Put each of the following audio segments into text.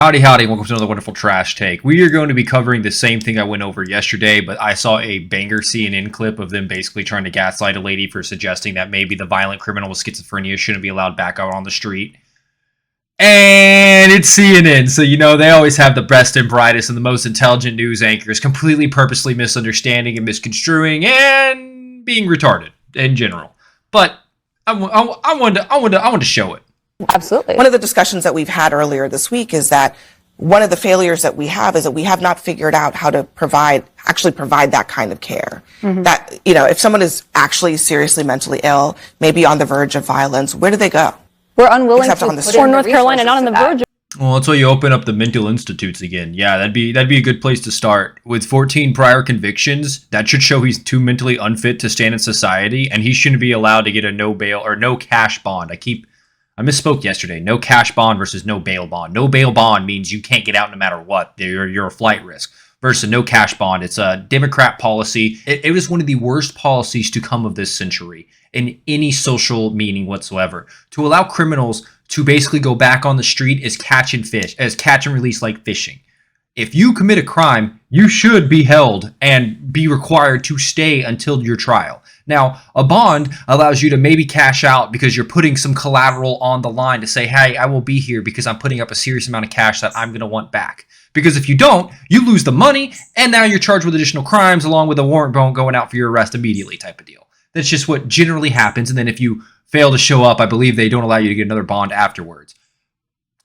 Howdy, howdy, welcome to another wonderful trash take. We are going to be covering the same thing I went over yesterday, but I saw a banger CNN clip of them basically trying to gaslight a lady for suggesting that maybe the violent criminal with schizophrenia shouldn't be allowed back out on the street. And it's CNN, so you know they always have the best and brightest and the most intelligent news anchors completely purposely misunderstanding and misconstruing and being retarded in general. But I wanted to show it. Absolutely. One of the discussions that we've had earlier this week is that one of the failures that we have is that we have not figured out how to actually provide that kind of care. Mm-hmm. That, you know, if someone is actually seriously mentally ill, maybe on the verge of violence, where do they go? We're unwilling Except to on the put street. in North Carolina, not on the verge. Well, that's why you open up the mental institutes again. Yeah, that'd be a good place to start. With 14 prior convictions, that should show he's too mentally unfit to stand in society, and he shouldn't be allowed to get a no bail or no cash bond. I misspoke yesterday. No cash bond versus no bail bond. No bail bond means you can't get out no matter what. You're a flight risk. Versus no cash bond. It's a Democrat policy. It was one of the worst policies to come of this century in any social meaning whatsoever. To allow criminals to basically go back on the street as catch and release like fishing. If you commit a crime, you should be held and be required to stay until your trial. Now, a bond allows you to maybe cash out because you're putting some collateral on the line to say, hey, I will be here because I'm putting up a serious amount of cash that I'm going to want back. Because if you don't, you lose the money, and now you're charged with additional crimes along with a warrant going out for your arrest immediately type of deal. That's just what generally happens, and then if you fail to show up, I believe they don't allow you to get another bond afterwards.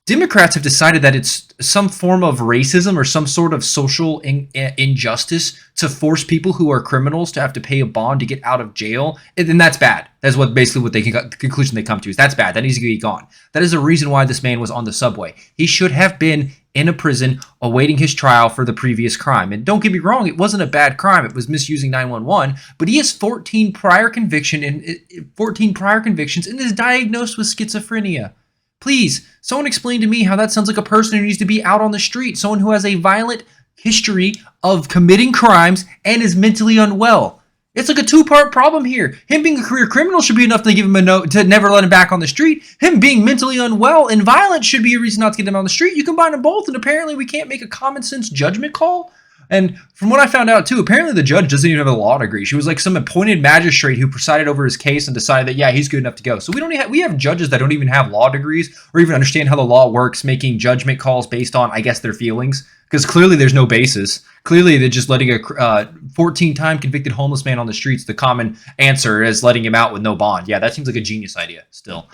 Democrats have decided that it's some form of racism or some sort of social injustice to force people who are criminals to have to pay a bond to get out of jail. And then that's bad. That's the conclusion they come to is that's bad. That needs to be gone. That is the reason why this man was on the subway. He should have been in a prison awaiting his trial for the previous crime. And don't get me wrong, it wasn't a bad crime. It was misusing 911, but he has 14 prior convictions and is diagnosed with schizophrenia. Please, someone explain to me how that sounds like a person who needs to be out on the street, someone who has a violent history of committing crimes and is mentally unwell. It's like a two-part problem here. Him being a career criminal should be enough to give him a note to never let him back on the street. Him being mentally unwell and violent should be a reason not to get him on the street. You combine them both, and apparently we can't make a common sense judgment call. And from what I found out, too, apparently the judge doesn't even have a law degree. She was like some appointed magistrate who presided over his case and decided that, yeah, he's good enough to go. So we have judges that don't even have law degrees or even understand how the law works, making judgment calls based on, I guess, their feelings. Because clearly there's no basis. Clearly they're just letting a 14-time convicted homeless man on the streets. The common answer is letting him out with no bond. Yeah, that seems like a genius idea still.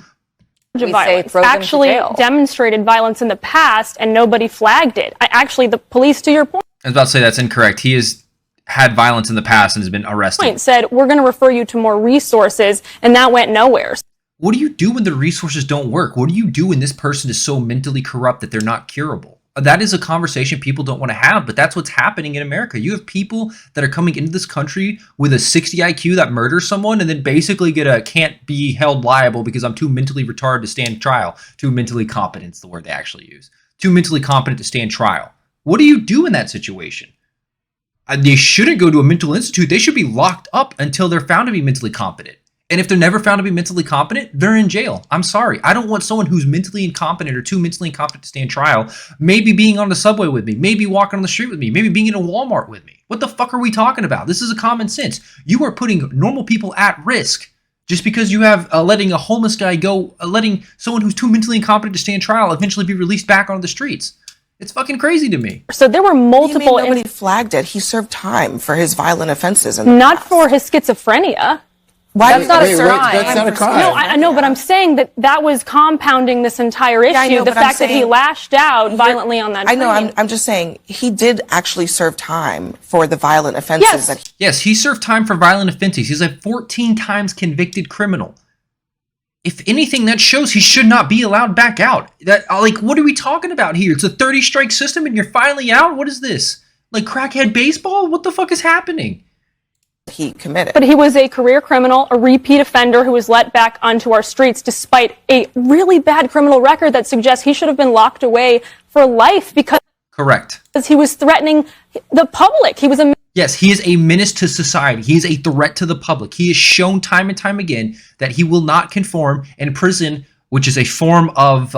Violence. Actually demonstrated violence in the past and nobody flagged it. The police, to your point, I was about to say that's incorrect. He has had violence in the past and has been arrested. Said, we're going to refer you to more resources, and that went nowhere. What do you do when the resources don't work? What do you do when this person is so mentally corrupt that they're not curable? That is a conversation people don't want to have, but that's what's happening in America. You have people that are coming into this country with a 60 IQ that murders someone and then basically can't be held liable because I'm too mentally retarded to stand trial. Too mentally competent is the word they actually use. Too mentally competent to stand trial. What do you do in that situation? They shouldn't go to a mental institute. They should be locked up until they're found to be mentally competent. And if they're never found to be mentally competent, they're in jail. I'm sorry. I don't want someone who's mentally incompetent or too mentally incompetent to stand trial, maybe being on the subway with me, maybe walking on the street with me, maybe being in a Walmart with me. What the fuck are we talking about? This is a common sense. You are putting normal people at risk just because you have letting a homeless guy go, letting someone who's too mentally incompetent to stand trial eventually be released back onto the streets. It's fucking crazy to me. So there were multiple... Nobody flagged it. He served time for his violent offenses. Not for his schizophrenia. That's not a crime. That's not a crime. No, I know, but I'm saying that was compounding this entire issue. Yeah, the fact that he lashed out violently on that. I know. I'm just saying he did actually serve time for the violent offenses. Yes, he served time for violent offenses. He's a 14 times convicted criminal. If anything, that shows he should not be allowed back out. What are we talking about here? It's a 30-strike system and you're finally out? What is this? Like crackhead baseball? What the fuck is happening? He committed. But he was a career criminal, a repeat offender who was let back onto our streets despite a really bad criminal record that suggests he should have been locked away for life because he was threatening the public. Yes, he is a menace to society. He is a threat to the public. He has shown time and time again that he will not conform in prison, which is a form of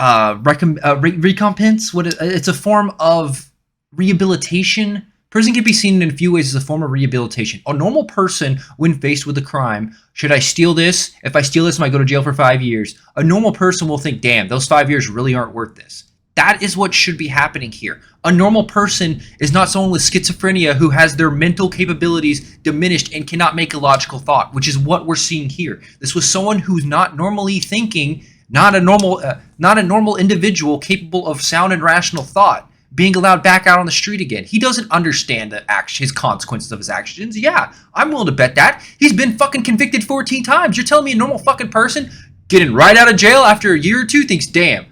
recompense. It's a form of rehabilitation. Prison can be seen in a few ways as a form of rehabilitation. A normal person, when faced with a crime, should I steal this? If I steal this, I might go to jail for 5 years. A normal person will think, damn, those 5 years really aren't worth this. That is what should be happening here. A normal person is not someone with schizophrenia who has their mental capabilities diminished and cannot make a logical thought, which is what we're seeing here. This was someone who's not normally thinking, not a normal individual capable of sound and rational thought, being allowed back out on the street again. He doesn't understand his consequences of his actions. Yeah, I'm willing to bet that. He's been fucking convicted 14 times. You're telling me a normal fucking person getting right out of jail after a year or two thinks, damn,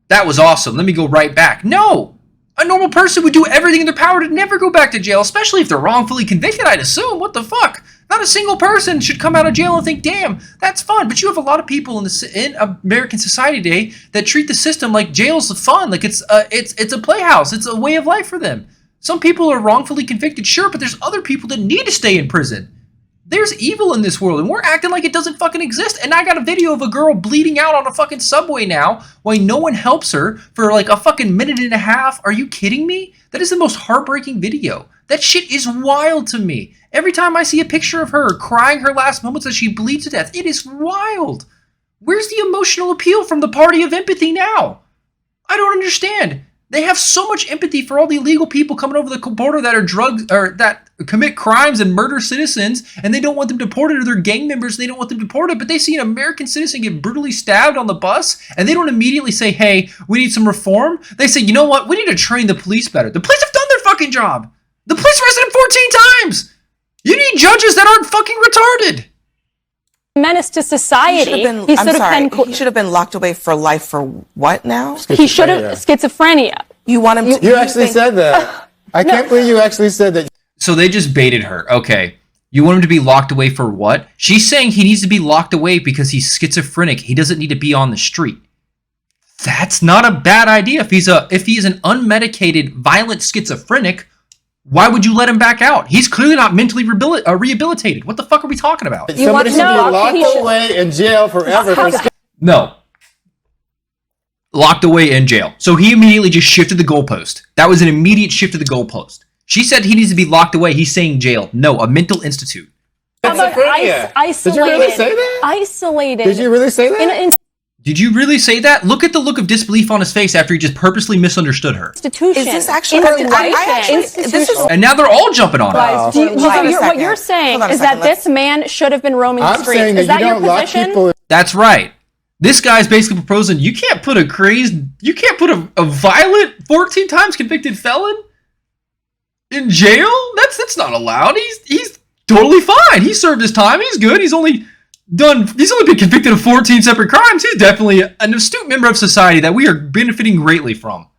that was awesome, let me go right back. No! A normal person would do everything in their power to never go back to jail, especially if they're wrongfully convicted, I'd assume. What the fuck? Not a single person should come out of jail and think, damn, that's fun. But you have a lot of people in American society today that treat the system like jail's fun, like it's a playhouse, it's a way of life for them. Some people are wrongfully convicted, sure, but there's other people that need to stay in prison. There's evil in this world, and we're acting like it doesn't fucking exist. And I got a video of a girl bleeding out on a fucking subway now while no one helps her for like a fucking minute and a half. Are you kidding me? That is the most heartbreaking video. That shit is wild to me. Every time I see a picture of her crying her last moments as she bleeds to death, it is wild. Where's the emotional appeal from the party of empathy now? I don't understand. They have so much empathy for all the illegal people coming over the border that are drugs or that commit crimes and murder citizens, and they don't want them deported, or they're gang members and they don't want them deported, but they see an American citizen get brutally stabbed on the bus and they don't immediately say, hey, we need some reform. They say, you know what? We need to train the police better. The police have done their fucking job. The police arrested him 14 times. You need judges that aren't fucking retarded. Menace to society. He should have been locked away for life for what now? He should have schizophrenia. You want him to? You actually said that. I can't believe you actually said that. So they just baited her. Okay. You want him to be locked away for what? She's saying he needs to be locked away because he's schizophrenic. He doesn't need to be on the street. That's not a bad idea. If he's an unmedicated, violent schizophrenic, why would you let him back out? He's clearly not mentally rehabilitated. What the fuck are we talking about? Somebody should be locked away in jail forever. No. Locked away in jail. So he immediately just shifted the goalpost. That was an immediate shift of the goalpost. She said he needs to be locked away. He's saying jail. No, a mental institute. How about isolated? Did you really say that? Isolated. Did you really say that? Did you really say that? Look at the look of disbelief on his face after he just purposely misunderstood her. Institution. Is this actually? And now they're all jumping on it. What you're saying is that this man should have been roaming the streets. Saying is that your position? That's right. This guy's basically proposing you can't put a violent 14 times convicted felon in jail. That's not allowed. He's totally fine. He served his time. He's good. He's only been convicted of 14 separate crimes. He's definitely an astute member of society that we are benefiting greatly from.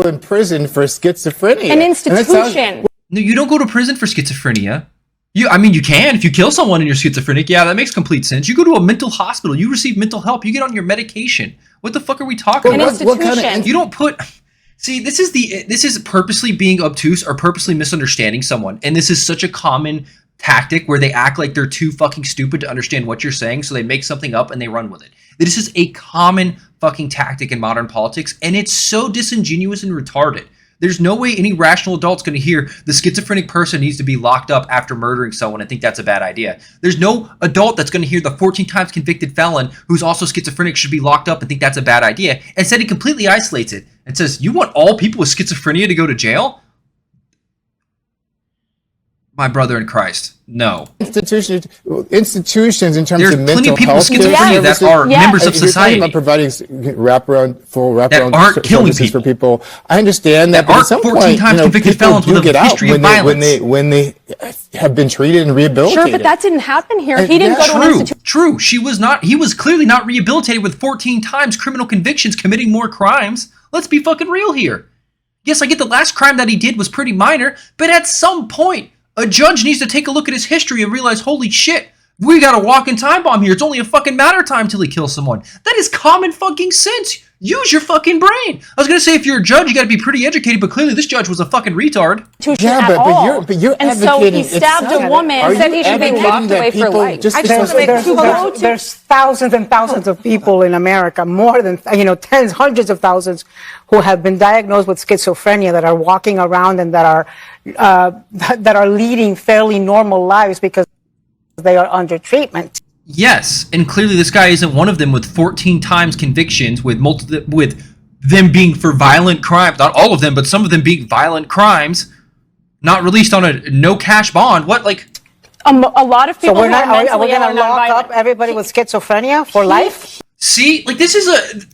In prison for schizophrenia. An institution. No, you don't go to prison for schizophrenia. You can if you kill someone and you're schizophrenic. Yeah, that makes complete sense. You go to a mental hospital. You receive mental help. You get on your medication. What the fuck are we talking about? What kind of, you don't put... See, this is purposely being obtuse or purposely misunderstanding someone. And this is such a common tactic where they act like they're too fucking stupid to understand what you're saying, so they make something up and they run with it. This is a common fucking tactic in modern politics, and it's so disingenuous and retarded. There's no way any rational adult's going to hear the schizophrenic person needs to be locked up after murdering someone and think that's a bad idea. There's no adult that's going to hear the 14 times convicted felon who's also schizophrenic should be locked up and think that's a bad idea. Instead, he completely isolates it and says, you want all people with schizophrenia to go to jail? My brother in Christ, no. Institutions in terms There's of mental plenty of people with health schizophrenia that are members of society. About providing full wraparound aren't killing services people. For people. I understand that, but at some 14 point, times convicted felons with a history of violence. when they have been treated and rehabilitated. Sure, but that didn't happen here. He didn't go to an institution. True. He was clearly not rehabilitated with 14 times criminal convictions, committing more crimes. Let's be fucking real here. Yes, I get the last crime that he did was pretty minor, but at some point, a judge needs to take a look at his history and realize, holy shit, we got a walking time bomb here. It's only a fucking matter of time till he kills someone. That is common fucking sense. use your fucking brain. I was gonna say if you're a judge, you got to be pretty educated, but clearly this judge was a fucking retard. Yeah, but you're and so he stabbed a woman and said he should be locked away for life. There's thousands and thousands of people in America, more than tens, hundreds of thousands, who have been diagnosed with schizophrenia that are walking around and that are leading fairly normal lives because they are under treatment. Yes, and clearly this guy isn't one of them with 14 times convictions with them being for violent crimes. Not all of them, but some of them being violent crimes. Not released on a no cash bond. What, like? A lot of people. So are we going to lock up everybody with schizophrenia for life? See, like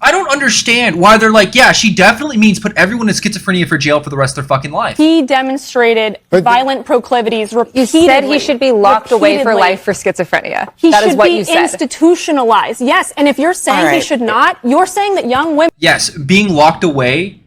I don't understand why they're like, yeah, she definitely means put everyone in schizophrenia for jail for the rest of their fucking life. He demonstrated violent proclivities repeatedly. You said he should be locked away for life for schizophrenia. That is what you said. He should be institutionalized. Yes, and if you're saying he should not, you're saying that young women... Yes, being locked away,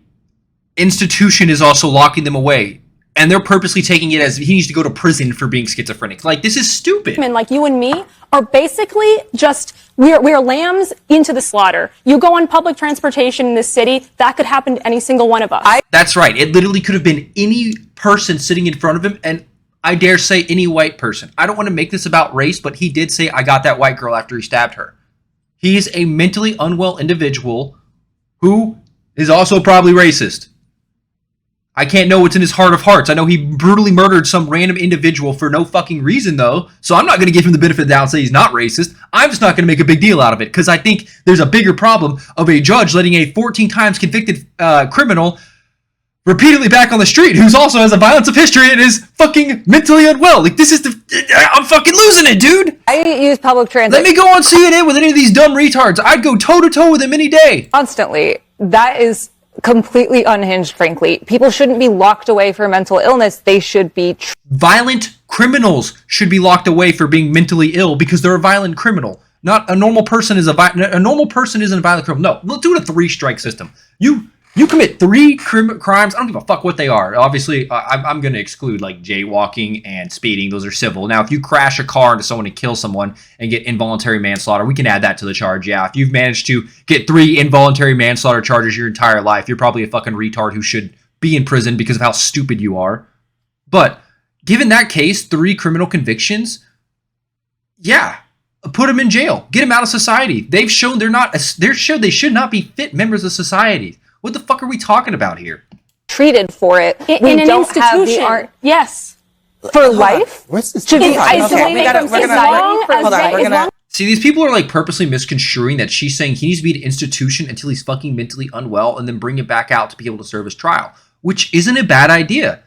institution is also locking them away. And they're purposely taking it as he needs to go to prison for being schizophrenic. Like, this is stupid. Men like you and me are basically just, we're lambs into the slaughter. You go on public transportation in this city, that could happen to any single one of us. That's right. It literally could have been any person sitting in front of him, and I dare say any white person. I don't want to make this about race, but he did say, I got that white girl after he stabbed her. He's a mentally unwell individual who is also probably racist. I can't know what's in his heart of hearts. I know he brutally murdered some random individual for no fucking reason, though. So I'm not going to give him the benefit of the doubt and say he's not racist. I'm just not going to make a big deal out of it because I think there's a bigger problem of a judge letting a 14 times convicted criminal repeatedly back on the street who's also has a violence of history and is fucking mentally unwell. Like, this is I'm fucking losing it, dude. I use public transit. Let me go on CNN with any of these dumb retards. I'd go toe-to-toe with him any day. Constantly. That is completely unhinged, frankly. People shouldn't be locked away for mental illness. They should be... Violent criminals should be locked away for being mentally ill because they're a violent criminal. Not a normal person isn't a violent criminal. No, we'll do a 3-strike system. You commit 3 crimes. I don't give a fuck what they are. Obviously, I'm going to exclude like jaywalking and speeding. Those are civil. Now, if you crash a car into someone and kill someone and get involuntary manslaughter, we can add that to the charge. Yeah, if you've managed to get 3 involuntary manslaughter charges your entire life, you're probably a fucking retard who should be in prison because of how stupid you are. But given that case, 3 criminal convictions, yeah, put them in jail. Get them out of society. They've shown they should not be fit members of society. What the fuck are we talking about here? Treated for it. In an institution. Yes. For life? What's this? Should be isolated from society for life. See, these people are like purposely misconstruing that she's saying he needs to be in an institution until he's fucking mentally unwell and then bring him back out to be able to serve his trial, which isn't a bad idea.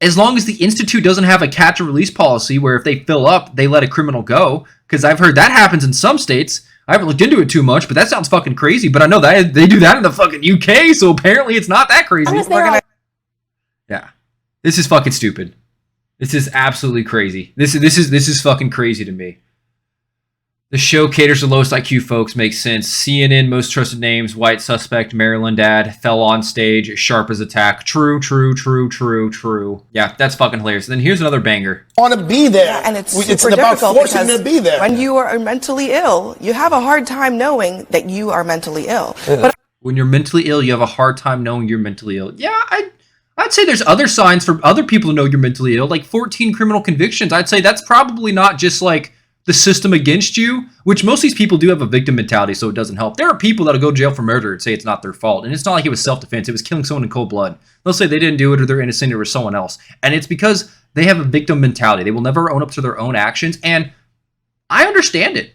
As long as the institute doesn't have a catch and release policy where if they fill up, they let a criminal go, because I've heard that happens in some states. I haven't looked into it too much, but that sounds fucking crazy. But I know that they do that in the fucking UK, so apparently it's not that crazy. Yeah, this is fucking stupid. This is absolutely crazy. This is fucking crazy to me. The show caters to lowest IQ folks. Makes sense. CNN, most trusted names, white suspect, Maryland dad, fell on stage, sharp as attack. True. Yeah, that's fucking hilarious. And then here's another banger. Want to be there. Yeah, and it's about forcing them to be there. When you are mentally ill, you have a hard time knowing that you are mentally ill. Yeah. But When you're mentally ill, you have a hard time knowing you're mentally ill. Yeah, I'd say there's other signs for other people to know you're mentally ill, like 14 criminal convictions. I'd say that's probably not just like the system against you, which most of these people do have a victim mentality, so it doesn't help. There are people that'll go to jail for murder and say it's not their fault, and it's not like it was self-defense. It was killing someone in cold blood. They'll say they didn't do it or they're innocent or it was someone else, and it's because they have a victim mentality. They will never own up to their own actions, and I understand it.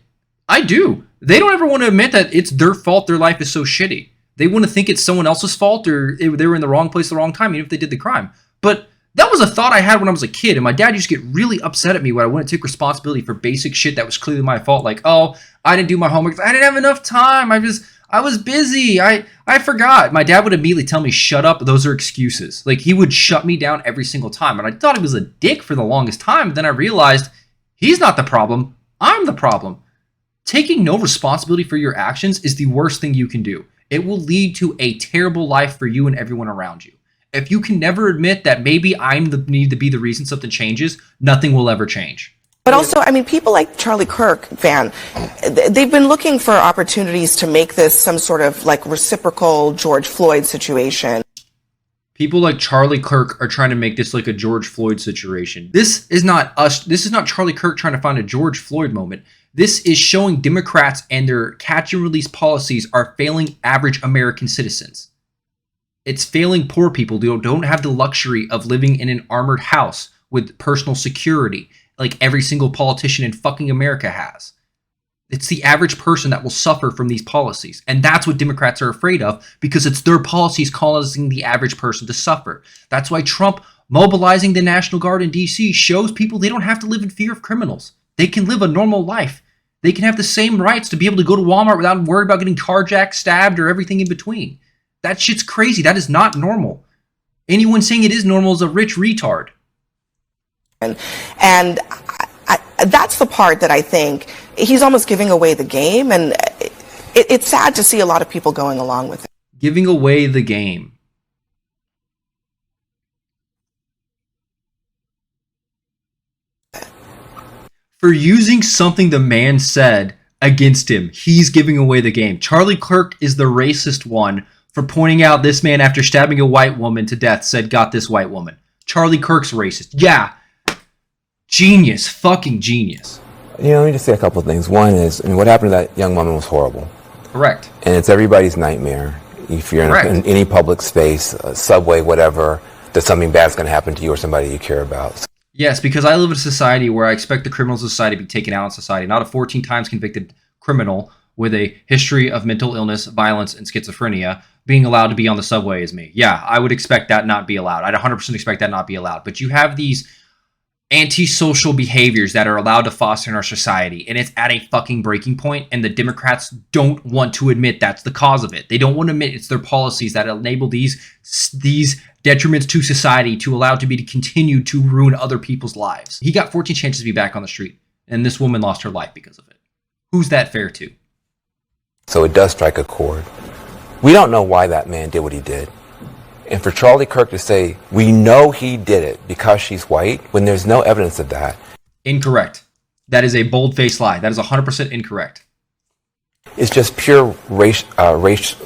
I do. They don't ever want to admit that it's their fault their life is so shitty. They want to think it's someone else's fault or they were in the wrong place at the wrong time, even if they did the crime. But that was a thought I had when I was a kid, and my dad used to get really upset at me when I wouldn't take responsibility for basic shit that was clearly my fault. Like, oh, I didn't do my homework. I didn't have enough time. I was busy. I forgot. My dad would immediately tell me, shut up. Those are excuses. Like, he would shut me down every single time. And I thought he was a dick for the longest time. But then I realized he's not the problem. I'm the problem. Taking no responsibility for your actions is the worst thing you can do. It will lead to a terrible life for you and everyone around you. If you can never admit that maybe need to be the reason something changes, nothing will ever change. But also, I mean, people like Charlie Kirk, they've been looking for opportunities to make this some sort of like reciprocal George Floyd situation. People like Charlie Kirk are trying to make this like a George Floyd situation. This is not us. This is not Charlie Kirk trying to find a George Floyd moment. This is showing Democrats and their catch and release policies are failing average American citizens. It's failing poor people who don't have the luxury of living in an armored house with personal security like every single politician in fucking America has. It's the average person that will suffer from these policies. And that's what Democrats are afraid of, because it's their policies causing the average person to suffer. That's why Trump mobilizing the National Guard in DC shows people they don't have to live in fear of criminals. They can live a normal life. They can have the same rights to be able to go to Walmart without worrying about getting carjacked, stabbed, or everything in between. That shit's crazy. That is not normal. Anyone saying it is normal is a rich retard. And that's the part that I think he's almost giving away the game, and it's sad to see a lot of people going along with it. Giving away the game. For using something the man said against him, he's giving away the game. Charlie Kirk is the racist one for pointing out this man, after stabbing a white woman to death, said, "Got this white woman." Charlie Kirk's racist. Yeah. Genius. Fucking genius. Let me just say a couple of things. One is, what happened to that young woman was horrible. Correct. And it's everybody's nightmare. If you're in any public space, subway, whatever, that something bad's going to happen to you or somebody you care about. Yes, because I live in a society where I expect the criminals of society to be taken out of society, not a 14 times convicted criminal with a history of mental illness, violence, and schizophrenia being allowed to be on the subway as me. Yeah, I would expect that not be allowed. I'd 100% expect that not be allowed. But you have these antisocial behaviors that are allowed to foster in our society, and it's at a fucking breaking point, and the Democrats don't want to admit that's the cause of it. They don't want to admit it's their policies that enable these detriments to society to allow it to be to continue to ruin other people's lives. He got 14 chances to be back on the street, and this woman lost her life because of it. Who's that fair to? So it does strike a chord. We don't know why that man did what he did. And for Charlie Kirk to say, we know he did it because she's white, when there's no evidence of that. Incorrect. That is a bold-faced lie. That is 100% incorrect. It's just pure race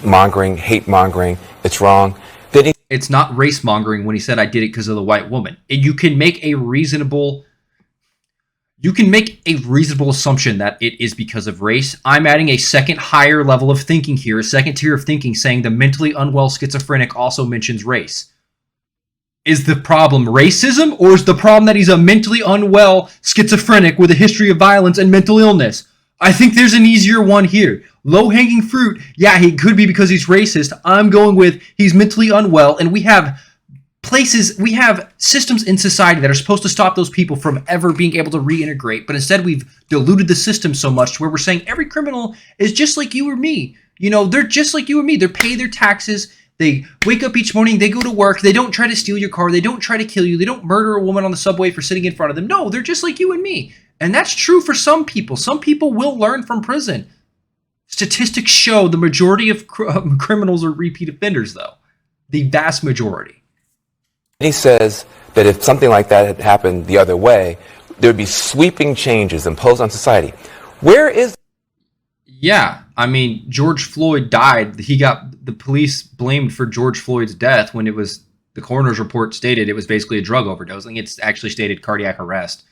mongering, hate mongering. It's wrong. It's not race mongering when he said I did it because of the white woman. You can make a reasonable assumption that it is because of race. I'm adding a second higher level of thinking here, a second tier of thinking, saying the mentally unwell schizophrenic also mentions race. Is the problem racism, or is the problem that he's a mentally unwell schizophrenic with a history of violence and mental illness? I think there's an easier one here. Low-hanging fruit, yeah, he could be because he's racist. I'm going with he's mentally unwell, and we have systems in society that are supposed to stop those people from ever being able to reintegrate, but instead we've diluted the system so much to where we're saying every criminal is just like you or me. They're just like you or me. They pay their taxes. They wake up each morning. They go to work. They don't try to steal your car. They don't try to kill you. They don't murder a woman on the subway for sitting in front of them. No, they're just like you and me. And that's true for some people. Some people will learn from prison. Statistics show the majority of criminals are repeat offenders, though. The vast majority. He says that if something like that had happened the other way, there would be sweeping changes imposed on society. Where is... Yeah, I mean, George Floyd died. The police blamed for George Floyd's death when it was, the coroner's report stated it was basically a drug overdose. I think it's actually stated cardiac arrest.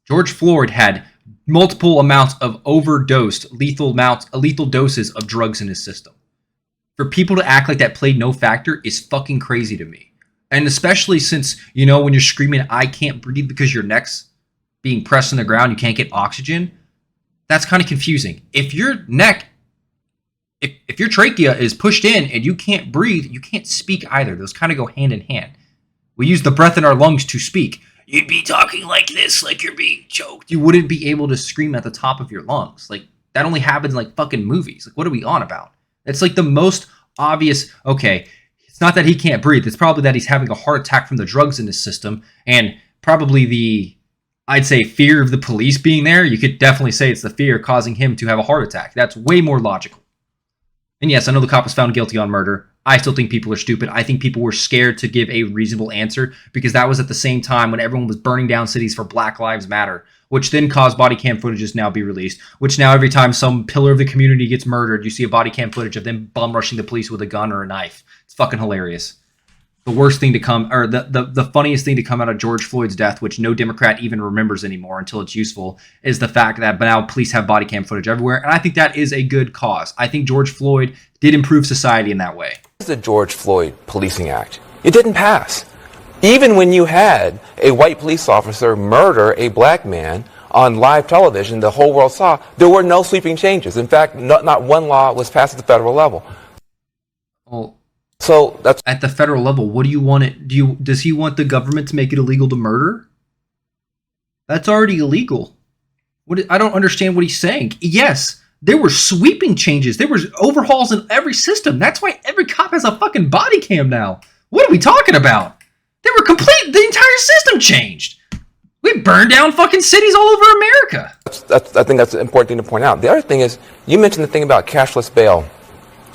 George Floyd had multiple amounts of overdosed, lethal doses of drugs in his system. For people to act like that played no factor is fucking crazy to me. And especially since, when you're screaming, I can't breathe because your neck's being pressed in the ground, you can't get oxygen, that's kind of confusing. If your neck, if your trachea is pushed in and you can't breathe, you can't speak either. Those kind of go hand in hand. We use the breath in our lungs to speak. You'd be talking like this, like you're being choked. You wouldn't be able to scream at the top of your lungs. Like, that only happens in, fucking movies. Like, what are we on about? It's like the most obvious, okay, it's not that he can't breathe. It's probably that he's having a heart attack from the drugs in his system, and probably I'd say fear of the police being there. You could definitely say it's the fear causing him to have a heart attack. That's way more logical. And yes, I know the cop was found guilty on murder. I still think people are stupid. I think people were scared to give a reasonable answer because that was at the same time when everyone was burning down cities for Black Lives Matter, which then caused body cam footages now be released, which now every time some pillar of the community gets murdered, you see a body cam footage of them bum rushing the police with a gun or a knife. It's fucking hilarious. The worst thing to come, or the funniest thing to come out of George Floyd's death, which no Democrat even remembers anymore until it's useful, is the fact that now police have body cam footage everywhere. And I think that is a good cause. I think George Floyd did improve society in that way. The George Floyd Policing Act. It didn't pass. Even when you had a white police officer murder a black man on live television, the whole world saw, there were no sweeping changes. In fact, not one law was passed at the federal level. Well, so that's at the federal level. What do you want it? Does he want the government to make it illegal to murder? That's already illegal. I don't understand what he's saying. Yes, there were sweeping changes. There was overhauls in every system. That's why every cop has a fucking body cam now. What are we talking about? They were complete. The entire system changed. We burned down fucking cities all over America. I think that's an important thing to point out. The other thing is, you mentioned the thing about cashless bail.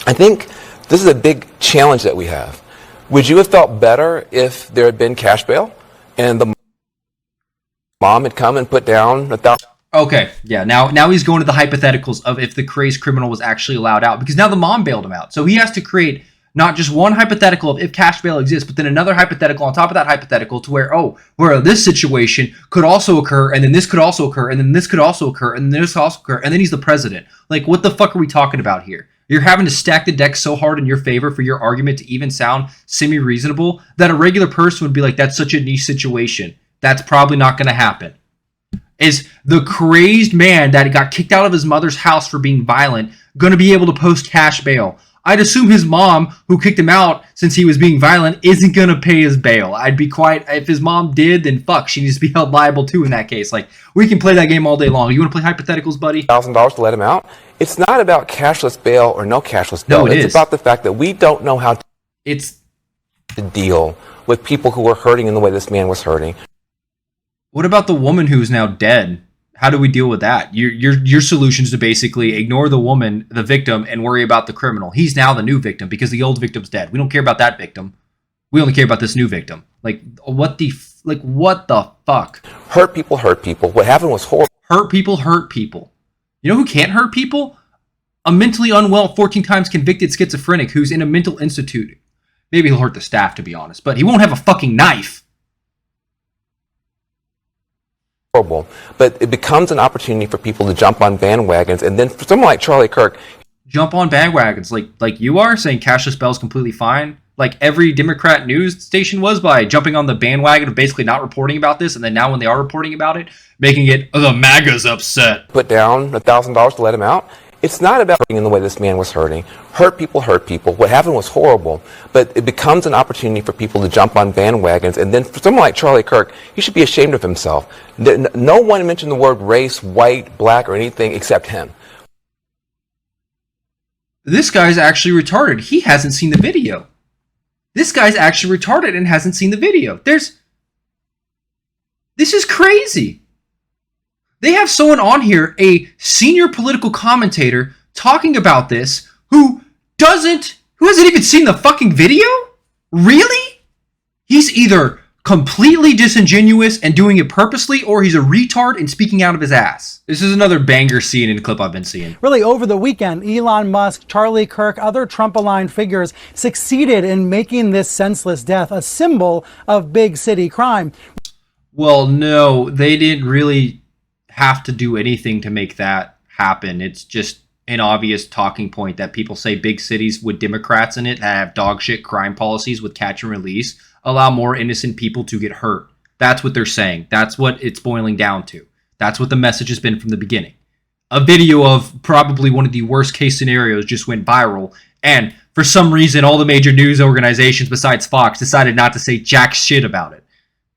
I think this is a big challenge that we have. Would you have felt better if there had been cash bail and the mom had come and put down $1,000? Okay, yeah, now he's going to the hypotheticals of if the crazed criminal was actually allowed out, because now the mom bailed him out. So he has to create not just one hypothetical of if cash bail exists, but then another hypothetical on top of that hypothetical to where this situation could also occur, and then this could also occur, and then this could also occur, and then this could also occur, and then he's the president. Like, what the fuck are we talking about here? You're having to stack the deck so hard in your favor for your argument to even sound semi-reasonable that a regular person would be like, that's such a niche situation. That's probably not going to happen. Is the crazed man that got kicked out of his mother's house for being violent going to be able to post cash bail? I'd assume his mom, who kicked him out since he was being violent, isn't going to pay his bail. I'd be quiet. If his mom did, then fuck, she needs to be held liable too in that case. Like, we can play that game all day long. You want to play hypotheticals, buddy? $1,000 to let him out. It's not about cashless bail or no cashless bail. No, it's about the fact that we don't know how to deal with people who are hurting in the way this man was hurting. What about the woman who's now dead? How do we deal with that? Your solution is to basically ignore the woman, the victim, and worry about the criminal. He's now the new victim because the old victim's dead. We don't care about that victim. We only care about this new victim. What the fuck? Hurt people hurt people. What happened was horrible. Hurt people hurt people. You know who can't hurt people? A mentally unwell, 14 times convicted schizophrenic who's in a mental institute. Maybe he'll hurt the staff, to be honest, but he won't have a fucking knife. Horrible, but it becomes an opportunity for people to jump on bandwagons, and then for someone like Charlie Kirk, jump on bandwagons like you are saying cashless bail is completely fine, like every Democrat news station was, by jumping on the bandwagon of basically not reporting about this, and then now when they are reporting about it, making it the MAGA's upset. Put down $1,000 to let him out. It's not about hurting in the way this man was hurting. Hurt people hurt people. What happened was horrible, but it becomes an opportunity for people to jump on bandwagons. And then for someone like Charlie Kirk, he should be ashamed of himself. No one mentioned the word race, white, black, or anything except him. This guy's actually retarded. He hasn't seen the video. This guy's actually retarded and hasn't seen the video. This is crazy. They have someone on here, a senior political commentator, talking about this who hasn't even seen the fucking video? Really? He's either completely disingenuous and doing it purposely, or he's a retard and speaking out of his ass. This is another banger scene in the clip I've been seeing. Really, over the weekend, Elon Musk, Charlie Kirk, other Trump-aligned figures succeeded in making this senseless death a symbol of big city crime. Well, no, they didn't really have to do anything to make that happen. It's just an obvious talking point that people say big cities with Democrats in it that have dog shit crime policies with catch and release allow more innocent people to get hurt. That's what they're saying. That's what it's boiling down to. That's what the message has been from the beginning. A video of probably one of the worst case scenarios just went viral, and for some reason all the major news organizations besides Fox decided not to say jack shit about it.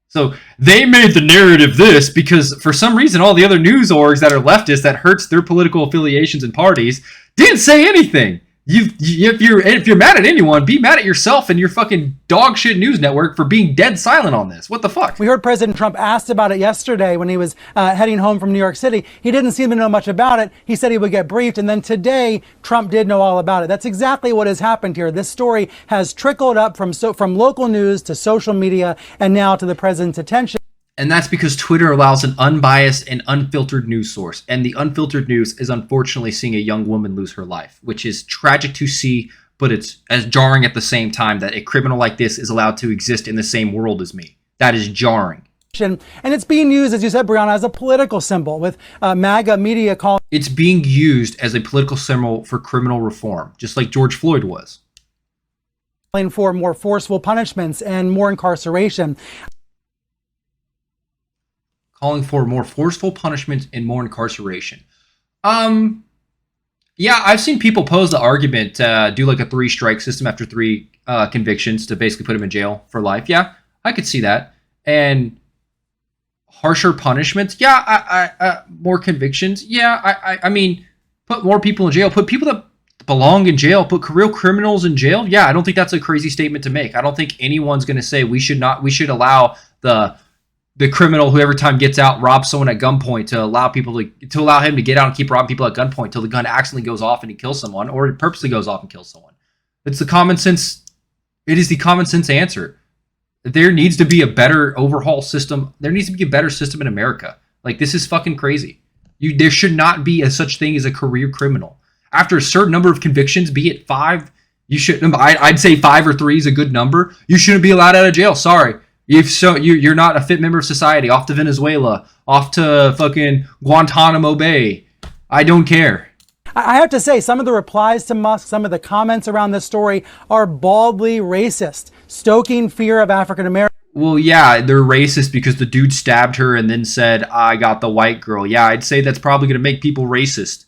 So they made the narrative this because for some reason all the other news orgs that are leftist that hurts their political affiliations and parties didn't say anything. If you're mad at anyone, be mad at yourself and your fucking dog shit news network for being dead silent on this. What the fuck? We heard President Trump asked about it yesterday when he was heading home from New York City. He didn't seem to know much about it. He said he would get briefed, and then today Trump did know all about it. That's exactly what has happened here. This story has trickled up from local news to social media and now to the president's attention. And that's because Twitter allows an unbiased and unfiltered news source. And the unfiltered news is unfortunately seeing a young woman lose her life, which is tragic to see, but it's as jarring at the same time that a criminal like this is allowed to exist in the same world as me. That is jarring. And it's being used, as you said, Brianna, as a political symbol, with MAGA media calling. It's being used as a political symbol for criminal reform, just like George Floyd was. For more forceful punishments and more incarceration. Calling for more forceful punishment and more incarceration. Yeah, I've seen people pose the argument, do like a 3-strike system after 3 convictions to basically put him in jail for life. Yeah, I could see that. And harsher punishments. Yeah, more convictions. Yeah, I mean, put more people in jail. Put people that belong in jail. Put real criminals in jail. Yeah, I don't think that's a crazy statement to make. I don't think anyone's going to say we should allow the criminal who every time gets out robs someone at gunpoint to allow him to get out and keep robbing people at gunpoint till the gun accidentally goes off and he kills someone, or it purposely goes off and kills someone. It's the common sense. It is the common sense answer. There needs to be a better overhaul system. There needs to be a better system in America. Like, this is fucking crazy. There should not be a such thing as a career criminal. After a certain number of convictions, be it 5, you should. I'd say 5 or 3 is a good number. You shouldn't be allowed out of jail. Sorry. If so, you're not a fit member of society. Off to Venezuela, off to fucking Guantanamo Bay. I don't care. I have to say, some of the replies to Musk, some of the comments around this story are baldly racist, stoking fear of African Americans. Well, yeah, they're racist because the dude stabbed her and then said, I got the white girl. Yeah, I'd say that's probably going to make people racist.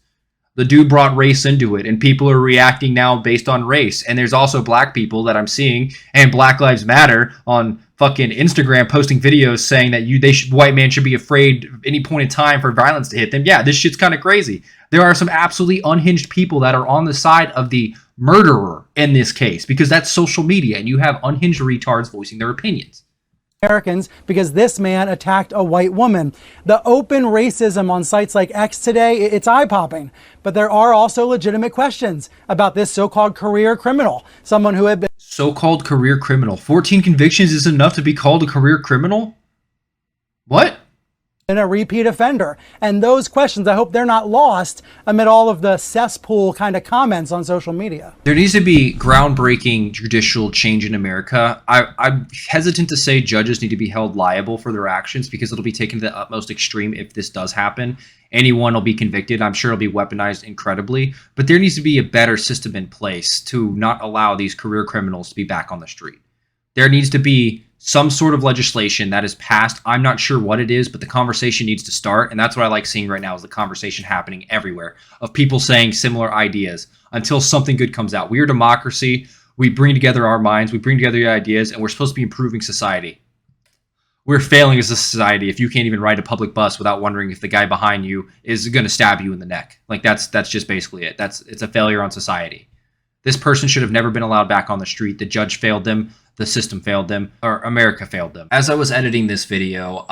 The dude brought race into it, and people are reacting now based on race. And there's also black people that I'm seeing, and Black Lives Matter on fucking Instagram posting videos saying that white man should be afraid at any point in time for violence to hit them. Yeah, this shit's kind of crazy. There are some absolutely unhinged people that are on the side of the murderer in this case, because that's social media, and you have unhinged retards voicing their opinions. Americans because this man attacked a white woman. The open racism on sites like X today, it's eye-popping. But there are also legitimate questions about this so-called career criminal, someone who had been... So-called career criminal. 14 convictions is enough to be called a career criminal? What? And a repeat offender. And those questions, I hope they're not lost amid all of the cesspool kind of comments on social media. There needs to be groundbreaking judicial change in America. I'm hesitant to say judges need to be held liable for their actions because it'll be taken to the utmost extreme if this does happen. Anyone will be convicted. I'm sure it'll be weaponized incredibly. But there needs to be a better system in place to not allow these career criminals to be back on the street. There needs to be some sort of legislation that is passed. I'm not sure what it is, but the conversation needs to start. And that's what I like seeing right now is the conversation happening everywhere of people saying similar ideas until something good comes out. We are a democracy. We bring together our minds. We bring together the ideas, and we're supposed to be improving society. We're failing as a society if you can't even ride a public bus without wondering if the guy behind you is going to stab you in the neck. Like that's just basically it. It's a failure on society. This person should have never been allowed back on the street. The judge failed them. The system failed them, or America failed them. As I was editing this video,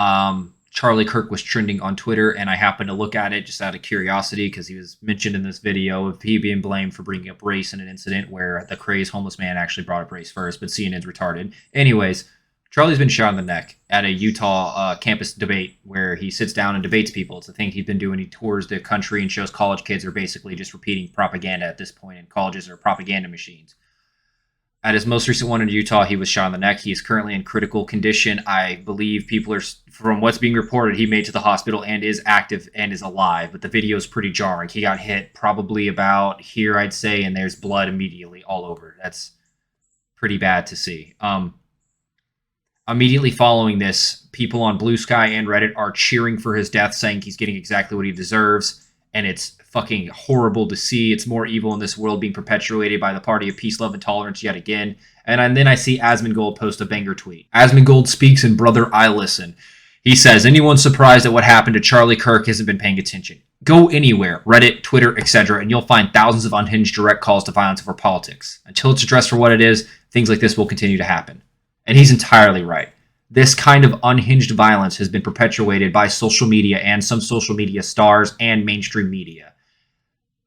Charlie Kirk was trending on Twitter, and I happened to look at it just out of curiosity because he was mentioned in this video of he being blamed for bringing up race in an incident where the crazed homeless man actually brought up race first, but CNN's retarded. Anyways, Charlie's been shot in the neck at a Utah campus debate where he sits down and debates people. It's a thing he's been doing. He tours the country and shows college kids are basically just repeating propaganda at this point, and colleges are propaganda machines. At his most recent one in Utah, he was shot in the neck. He is currently in critical condition. I believe people are, from what's being reported, he made it to the hospital and is active and is alive. But the video is pretty jarring. He got hit probably about here, I'd say, and there's blood immediately all over. That's pretty bad to see. Immediately following this, people on Blue Sky and Reddit are cheering for his death, saying he's getting exactly what he deserves. And it's fucking horrible to see. It's more evil in this world being perpetuated by the party of peace, love, and tolerance yet again. And then I see Asmongold post a banger tweet. Asmongold speaks in Brother I Listen. He says, anyone surprised at what happened to Charlie Kirk hasn't been paying attention. Go anywhere, Reddit, Twitter, etc., and you'll find thousands of unhinged direct calls to violence over politics. Until it's addressed for what it is, things like this will continue to happen. And he's entirely right. This kind of unhinged violence has been perpetuated by social media and some social media stars and mainstream media.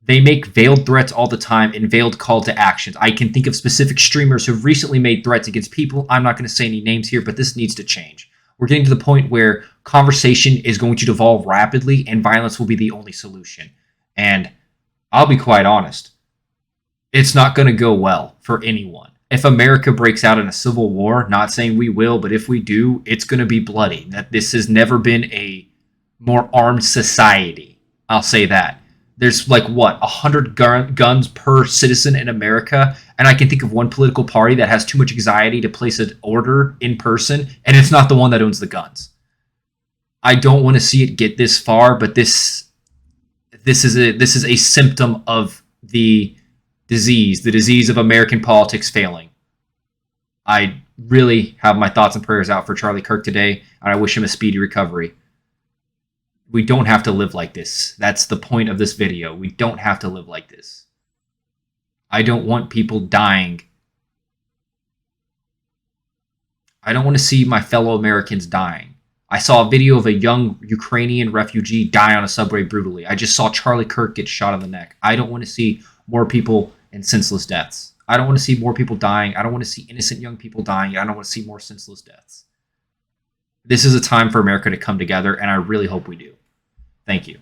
They make veiled threats all the time and veiled call to actions. I can think of specific streamers who've recently made threats against people. I'm not going to say any names here, but this needs to change. We're getting to the point where conversation is going to devolve rapidly and violence will be the only solution. And I'll be quite honest, it's not going to go well for anyone. If America breaks out in a civil war, not saying we will, but if we do, it's going to be bloody. That this has never been a more armed society. I'll say that. There's like, 100 guns per citizen in America? And I can think of one political party that has too much anxiety to place an order in person, and it's not the one that owns the guns. I don't want to see it get this far, but this is a symptom of the disease of American politics failing. I really have my thoughts and prayers out for Charlie Kirk today, and I wish him a speedy recovery. We don't have to live like this. That's the point of this video. We don't have to live like this. I don't want people dying. I don't want to see my fellow Americans dying. I saw a video of a young Ukrainian refugee die on a subway brutally. I just saw Charlie Kirk get shot in the neck. I don't want to see more people in senseless deaths. I don't want to see more people dying. I don't want to see innocent young people dying. I don't want to see more senseless deaths. This is a time for America to come together, and I really hope we do. Thank you.